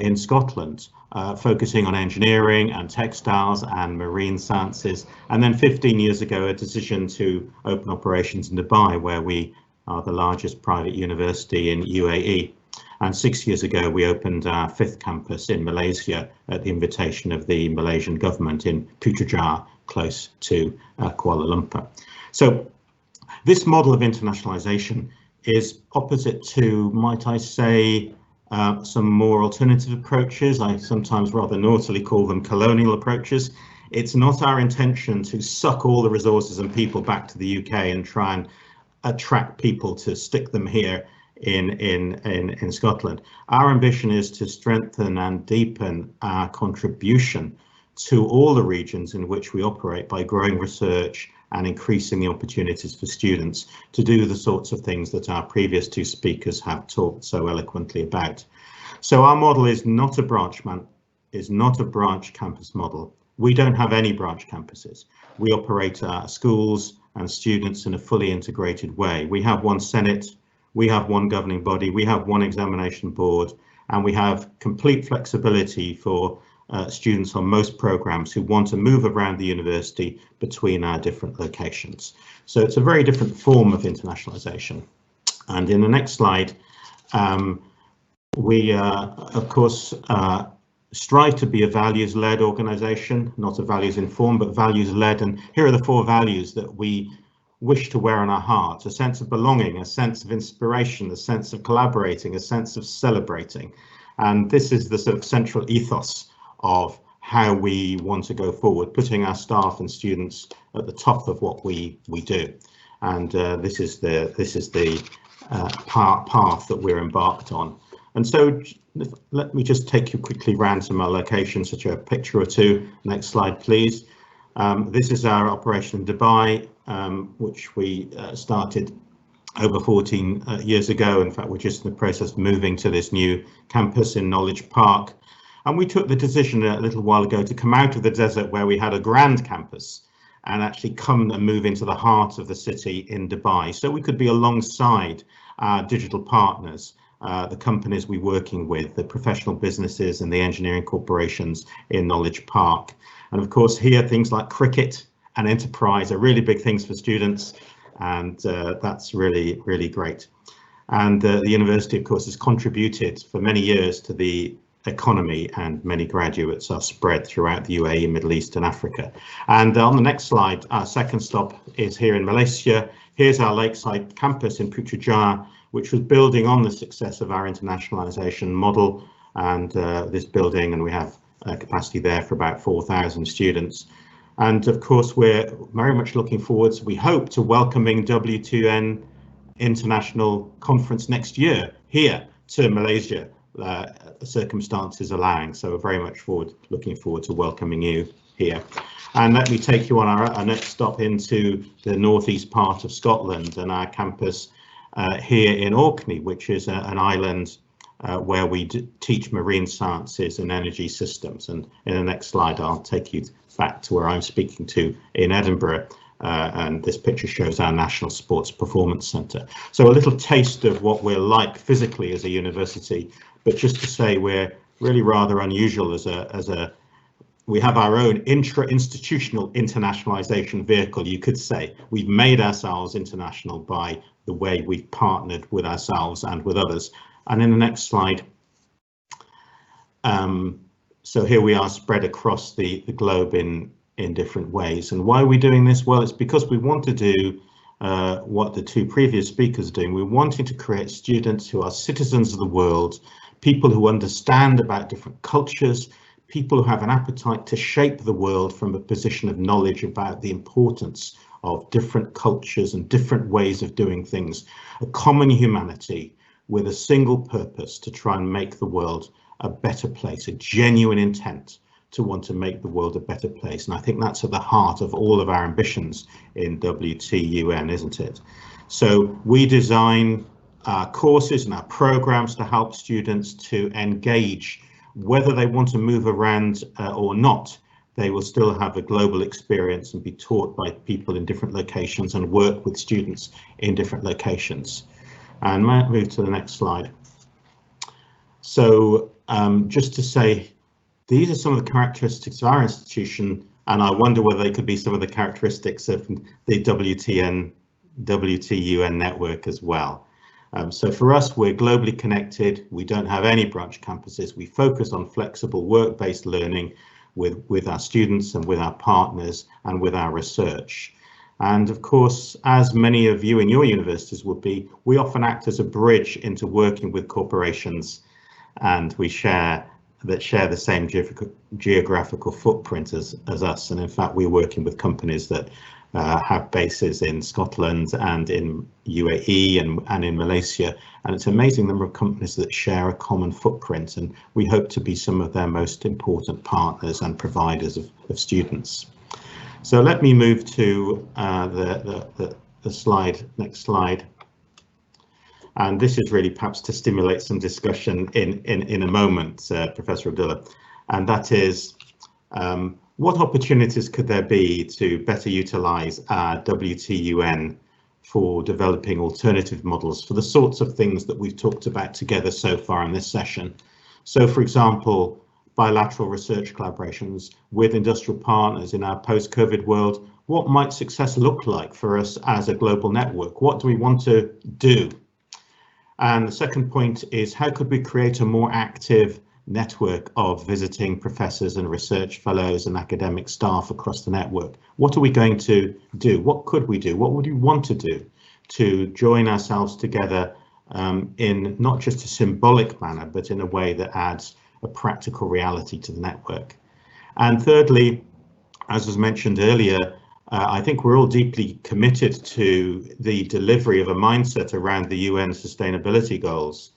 in Scotland, focusing on engineering and textiles and marine sciences. And then 15 years ago, a decision to open operations in Dubai, where we are the largest private university in UAE. And 6 years ago, we opened our 5th campus in Malaysia at the invitation of the Malaysian government in Putrajaya, close to Kuala Lumpur. So this model of internationalization is opposite to, might I say, some more alternative approaches. I sometimes rather naughtily call them colonial approaches. It's not our intention to suck all the resources and people back to the UK and try and attract people to stick them here in Scotland. Our ambition is to strengthen and deepen our contribution to all the regions in which we operate by growing research and increasing the opportunities for students to do the sorts of things that our previous 2 speakers have talked so eloquently about. So our model is not a branch campus model. We don't have any branch campuses. We operate our schools and students in a fully integrated way. We have one Senate, we have one governing body, we have one examination board, and we have complete flexibility for students on most programs who want to move around the university between our different locations. So it's a very different form of internationalization. And in the next slide, we of course strive to be a values-led organization, not a values-informed, but values-led. And here are the 4 values that we wish to wear on our hearts: a sense of belonging, a sense of inspiration, a sense of collaborating, a sense of celebrating. And this is the sort of central ethos of how we want to go forward, putting our staff and students at the top of what we do. And this is the path that we're embarked on. And so let me just take you quickly round some of our locations, such a picture or 2. Next slide, please. This is our operation in Dubai, which we started over 14 years ago. In fact, we're just in the process of moving to this new campus in Knowledge Park. And we took the decision a little while ago to come out of the desert where we had a grand campus and actually come and move into the heart of the city in Dubai, so we could be alongside our digital partners, the companies we're working with, the professional businesses and the engineering corporations in Knowledge Park. And of course, here things like cricket and enterprise are really big things for students, and that's really, really great. And the university, of course, has contributed for many years to the economy, and many graduates are spread throughout the UAE, Middle East and Africa. And on the next slide, our second stop is here in Malaysia. Here's our lakeside campus in Putrajaya, which was building on the success of our internationalization model, and this building, and we have capacity there for about 4,000 students. And of course, we're very much looking forward, we hope, to welcoming WTUN International Conference next year here to Malaysia, circumstances allowing. So we're very much looking forward to welcoming you here. And let me take you on our next stop into the northeast part of Scotland and our campus here in Orkney, which is an island where we teach marine sciences and energy systems. And in the next slide, I'll take you back to where I'm speaking to in Edinburgh. And this picture shows our National Sports Performance Centre. So a little taste of what we're like physically as a university, but just to say we're really rather unusual we have our own intra-institutional internationalization vehicle, you could say. We've made ourselves international by the way we've partnered with ourselves and with others. And in the next slide, so here we are spread across the globe in different ways. And why are we doing this? Well, it's because we want to do what the two previous speakers are doing. We're wanting to create students who are citizens of the world, people who understand about different cultures, people who have an appetite to shape the world from a position of knowledge about the importance of different cultures and different ways of doing things, a common humanity with a single purpose to try and make the world a better place, a genuine intent to want to make the world a better place. And I think that's at the heart of all of our ambitions in WTUN, isn't it? So we design our courses and our programs to help students to engage, whether they want to move around or not. They will still have a global experience and be taught by people in different locations and work with students in different locations. And might move to the next slide. So just to say, these are some of the characteristics of our institution, and I wonder whether they could be some of the characteristics of the WTUN network as well. So for us, we're globally connected. We don't have any branch campuses. We focus on flexible work-based learning with our students and with our partners and with our research. And of course, as many of you in your universities would be, we often act as a bridge into working with corporations, and we share the same geographical footprint as us. And in fact, we're working with companies that have bases in Scotland and in UAE and in Malaysia. And it's an amazing number of companies that share a common footprint. And we hope to be some of their most important partners and providers of students. So let me move to the slide, next slide. And this is really perhaps to stimulate some discussion in a moment, Professor Abdulla, and that is what opportunities could there be to better utilise our WTUN for developing alternative models for the sorts of things that we've talked about together so far in this session. So, for example, bilateral research collaborations with industrial partners in our post-COVID world. What might success look like for us as a global network? What do we want to do? And the second point is, how could we create a more active network of visiting professors and research fellows and academic staff across the network? What are we going to do? What could we do? What would we want to do to join ourselves together in not just a symbolic manner, but in a way that adds a practical reality to the network? And thirdly, as was mentioned earlier, I think we're all deeply committed to the delivery of a mindset around the UN sustainability goals.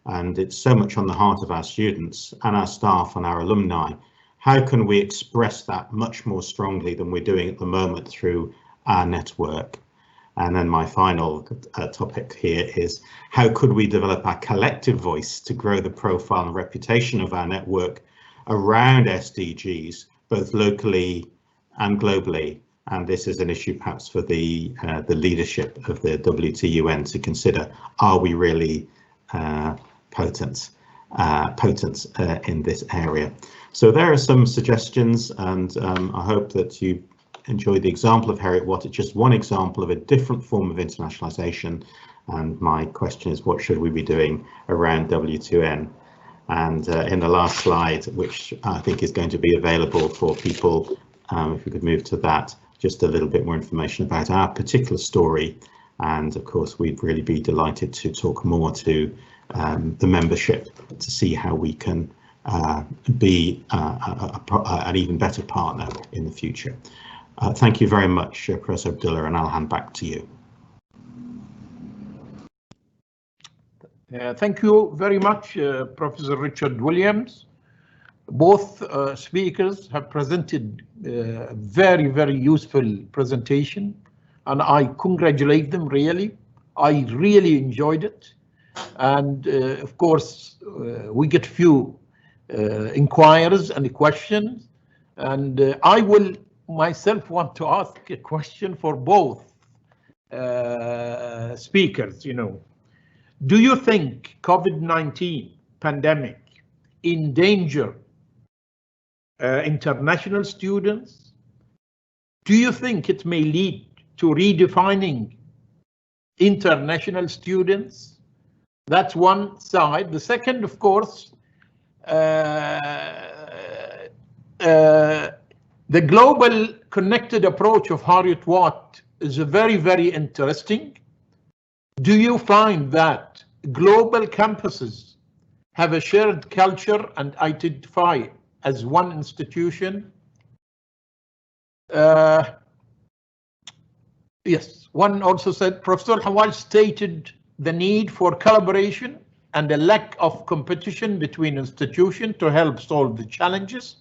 And it's so much on the heart of our students and our staff and our alumni. How can we express that much more strongly than we're doing at the moment through our network? And then my final topic here is, how could we develop our collective voice to grow the profile and reputation of our network around SDGs, both locally and globally? And this is an issue perhaps for the leadership of the WTUN to consider. Are we really potent in this area? So there are some suggestions, and I hope that you enjoyed the example of Heriot-Watt. It's just one example of a different form of internationalization. And my question is, what should we be doing around WTUN? And in the last slide, which I think is going to be available for people, if we could move to that, just a little bit more information about our particular story. And of course, we'd really be delighted to talk more to the membership to see how we can be an even better partner in the future. Thank you very much, Professor Abdulla, and I'll hand back to you. Thank you very much, Professor Richard Williams. Both speakers have presented a very, very useful presentation, and I congratulate them, really. I really enjoyed it. And of course, we get few inquiries and questions, and I will myself want to ask a question for both speakers. Do you think COVID-19 pandemic endanger international students? Do you think it may lead to redefining international students? That's one side. The second, of course, the global connected approach of Heriot-Watt is very, very interesting. Do you find that global campuses have a shared culture and identify as one institution? Yes, one also said, Professor Al-Hawaj stated the need for collaboration and a lack of competition between institutions to help solve the challenges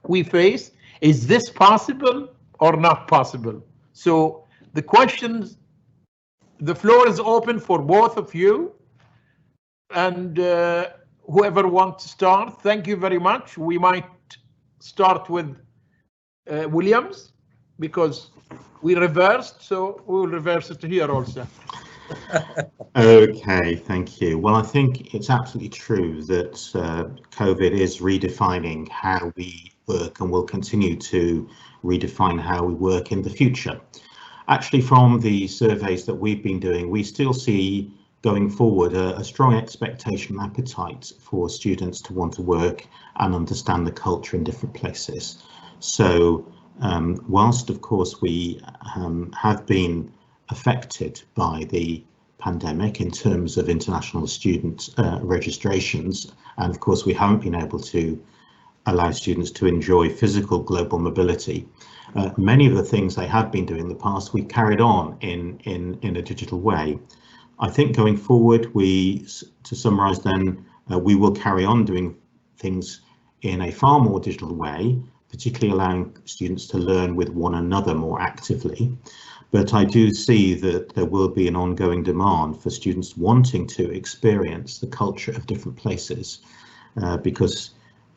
we face. Is this possible or not possible? So the questions, the floor is open for both of you, and whoever wants to start, thank you very much. We might start with Williams, because we reversed, so we will reverse it here also. Okay, thank you. Well, I think it's absolutely true that COVID is redefining how we work and will continue to redefine how we work in the future. Actually, from the surveys that we've been doing, we still see going forward a strong expectation and appetite for students to want to work and understand the culture in different places. So whilst, of course, we have been affected by the pandemic in terms of international student registrations, and of course we haven't been able to allow students to enjoy physical global mobility, many of the things they have been doing in the past we've carried on in a digital way. I think going forward, to summarize then, we will carry on doing things in a far more digital way, particularly allowing students to learn with one another more actively. But I do see that there will be an ongoing demand for students wanting to experience the culture of different places, because,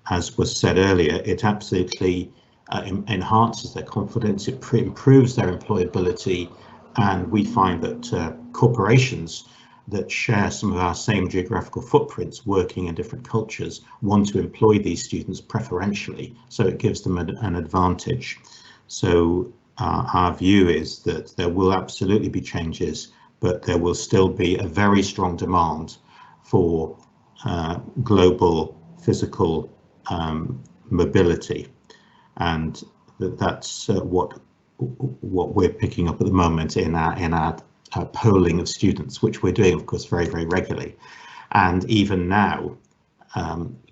as was said earlier, it absolutely enhances their confidence, it improves their employability, and we find that corporations that share some of our same geographical footprints working in different cultures want to employ these students preferentially, so it gives them an advantage. So our view is that there will absolutely be changes, but there will still be a very strong demand for global physical mobility, and that's what we're picking up at the moment in our polling of students, which we're doing, of course, very, very regularly. And even now,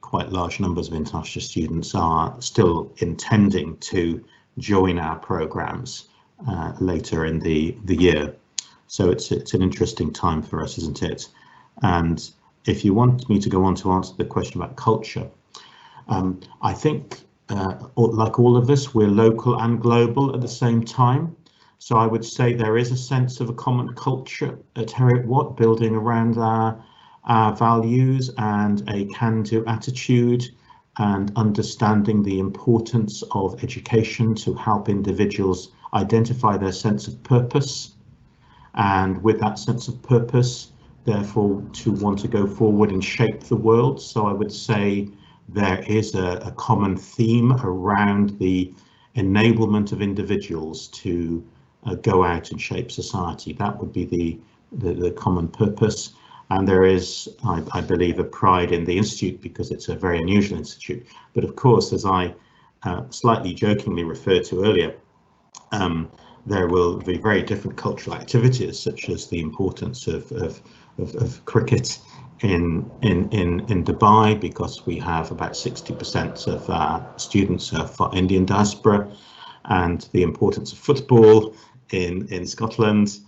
quite large numbers of international students are still intending to join our programs later in the year. So it's an interesting time for us, isn't it? And if you want me to go on to answer the question about culture, I think like all of us, we're local and global at the same time. So I would say there is a sense of a common culture at Heriot-Watt, building around our values and a can-do attitude, and understanding the importance of education to help individuals identify their sense of purpose, and with that sense of purpose, therefore, to want to go forward and shape the world. So I would say there is a common theme around the enablement of individuals to go out and shape society. That would be the common purpose. And there is, I believe, a pride in the institute because it's a very unusual institute. But of course, as I slightly jokingly referred to earlier, there will be very different cultural activities, such as the importance of cricket in Dubai, because we have about 60% of our students are Indian diaspora, and the importance of football in Scotland.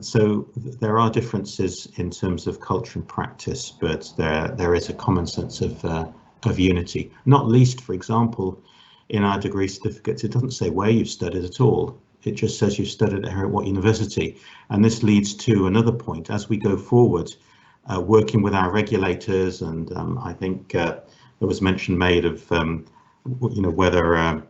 So there are differences in terms of culture and practice, but there is a common sense of unity. Not least, for example, in our degree certificates, it doesn't say where you've studied at all. It just says you've studied at Heriot-Watt University. And this leads to another point. As we go forward, working with our regulators, and I think there was mention made of whether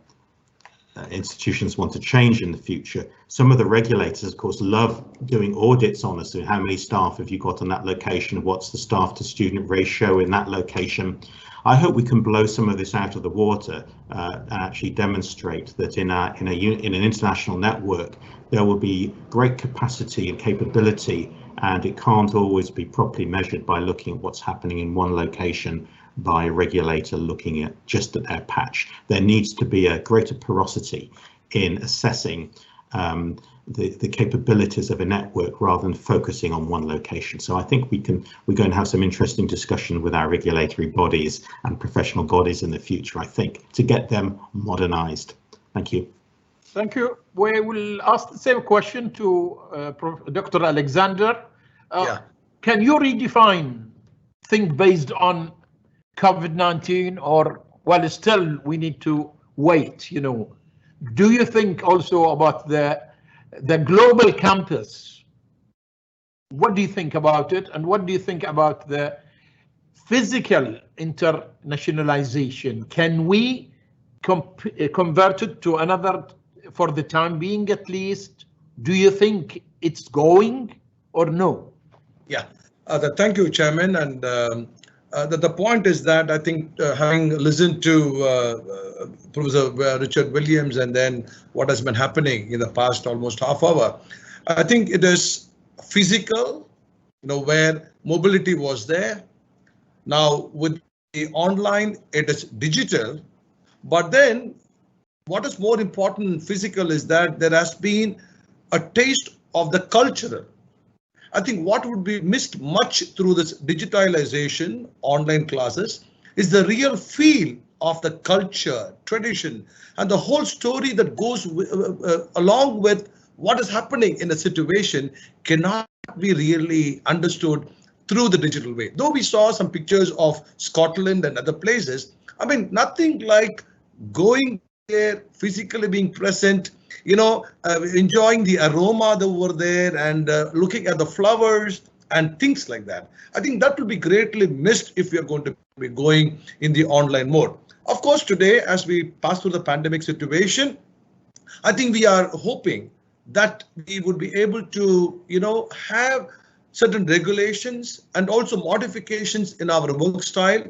institutions want to change in the future. Some of the regulators, of course, love doing audits on us. So how many staff have you got on that location? What's the staff to student ratio in that location? I hope we can blow some of this out of the water and actually demonstrate that in an international network there will be great capacity and capability, and it can't always be properly measured by looking at what's happening in one location by a regulator looking at just at their patch. There needs to be a greater porosity in assessing the capabilities of a network rather than focusing on one location. So I think we're going to have some interesting discussion with our regulatory bodies and professional bodies in the future, I think, to get them modernized. Thank you. Thank you. We will ask the same question to Dr. Alexander. Can you redefine think based on COVID-19, or well, still we need to wait, Do you think also about the global campus? What do you think about it? And what do you think about the physical internationalization? Can we convert it to another, for the time being at least? Do you think it's going or no? Yeah, thank you, Chairman. And the point is that I think having listened to Professor Richard Williams and then what has been happening in the past almost half hour, I think it is physical, where mobility was there. Now with the online, it is digital. But then what is more important physical is that there has been a taste of the cultural. I think what would be missed much through this digitalization, online classes, is the real feel of the culture, tradition, and the whole story that goes along with what is happening in a situation cannot be really understood through the digital way. Though we saw some pictures of Scotland and other places, I mean, nothing like going there, physically being present, enjoying the aroma that were there and looking at the flowers and things like that. I think that will be greatly missed if we are going to be going in the online mode. Of course, today, as we pass through the pandemic situation, I think we are hoping that we would be able to, have certain regulations and also modifications in our work style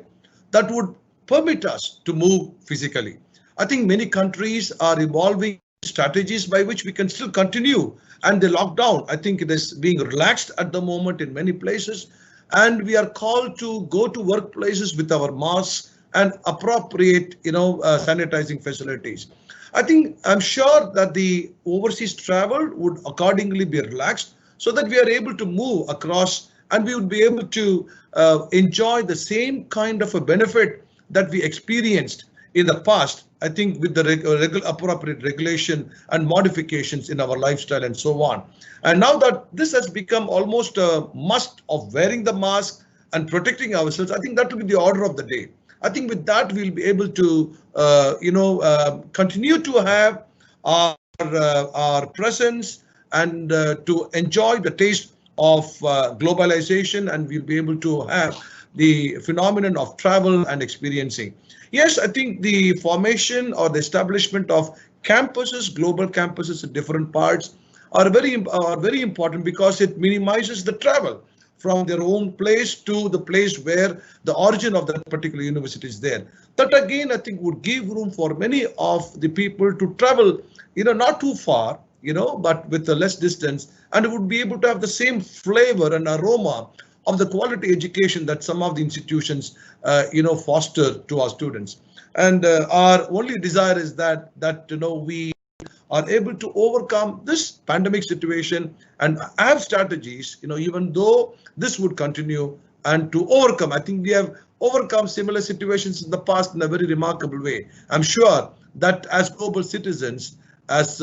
that would permit us to move physically. I think many countries are evolving strategies by which we can still continue, and the lockdown, I think it is being relaxed at the moment in many places, and we are called to go to workplaces with our masks and appropriate, sanitizing facilities. I'm sure that the overseas travel would accordingly be relaxed so that we are able to move across and we would be able to enjoy the same kind of a benefit that we experienced in the past, I think, with the appropriate regulation and modifications in our lifestyle and so on. And now that this has become almost a must of wearing the mask and protecting ourselves, I think that will be the order of the day. I think with that, we'll be able to, continue to have our presence and to enjoy the taste of globalization, and we'll be able to have the phenomenon of travel and experiencing. Yes, I think the formation or the establishment of campuses, global campuses in different parts are very important because it minimizes the travel from their own place to the place where the origin of that particular university is there. That again, I think would give room for many of the people to travel, not too far, but with a less distance, and it would be able to have the same flavor and aroma of the quality education that some of the institutions, foster to our students. And our only desire is that we are able to overcome this pandemic situation and have strategies, even though this would continue, and to overcome. I think we have overcome similar situations in the past in a very remarkable way. I'm sure that as global citizens, as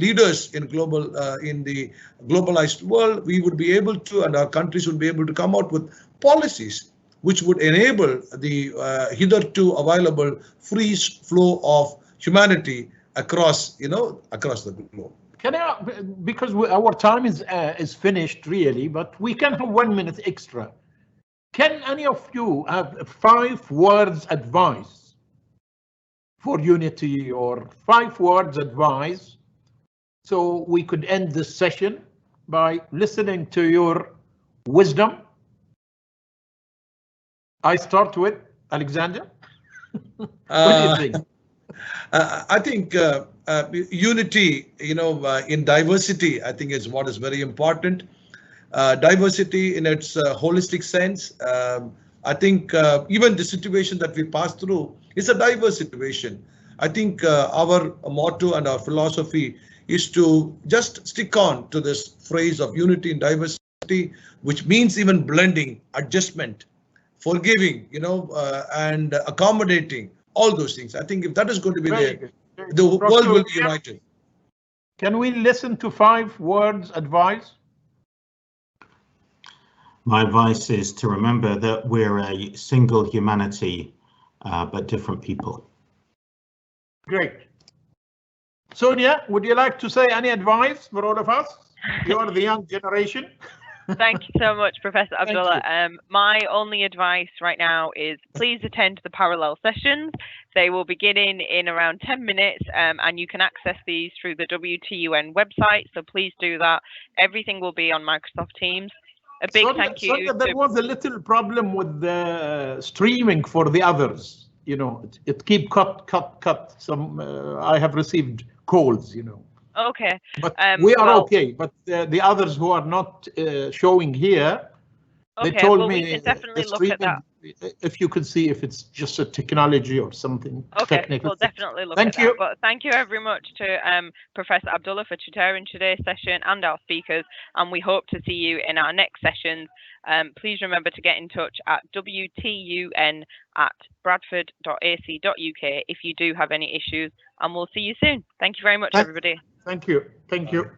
leaders in the globalized world, we would be able to, and our countries would be able to come out with policies which would enable the hitherto available free flow of humanity across the globe. Can I, because our time is finished really, but we can have 1 minute extra. Can any of you have 5 words advice for unity, or 5 words advice, so we could end this session by listening to your wisdom? I start with Alexander. What do you think? I think unity, in diversity, I think is what is very important. Diversity in its holistic sense. I think even the situation that we pass through is a diverse situation. I think our motto and our philosophy is to just stick on to this phrase of unity in diversity, which means even blending, adjustment, forgiving, and accommodating, all those things. I think if that is going to be there, the world will be united. Can we listen to 5 words advice? My advice is to remember that we're a single humanity, but different people. Great. Sonia, would you like to say any advice for all of us? You're the young generation. Thank you so much, Professor Abdulla. My only advice right now is please attend the parallel sessions. They will begin in around 10 minutes, and you can access these through the WTUN website. So please do that. Everything will be on Microsoft Teams. A big thank you. Sonia, there was a little problem with the streaming for the others. It keep cut. Some I have received calls. Okay. But we are okay. But the others who are not showing here, they told me we can definitely look at that. If you could see if it's just a technology or something technical. We'll definitely look at that. But thank you very much to Professor Abdulla for chairing today's session and our speakers, and we hope to see you in our next sessions. Please remember to get in touch at WTUN@bradford.ac.uk if you do have any issues, and we'll see you soon. Thank you very much, everybody. Thank you. Thank you.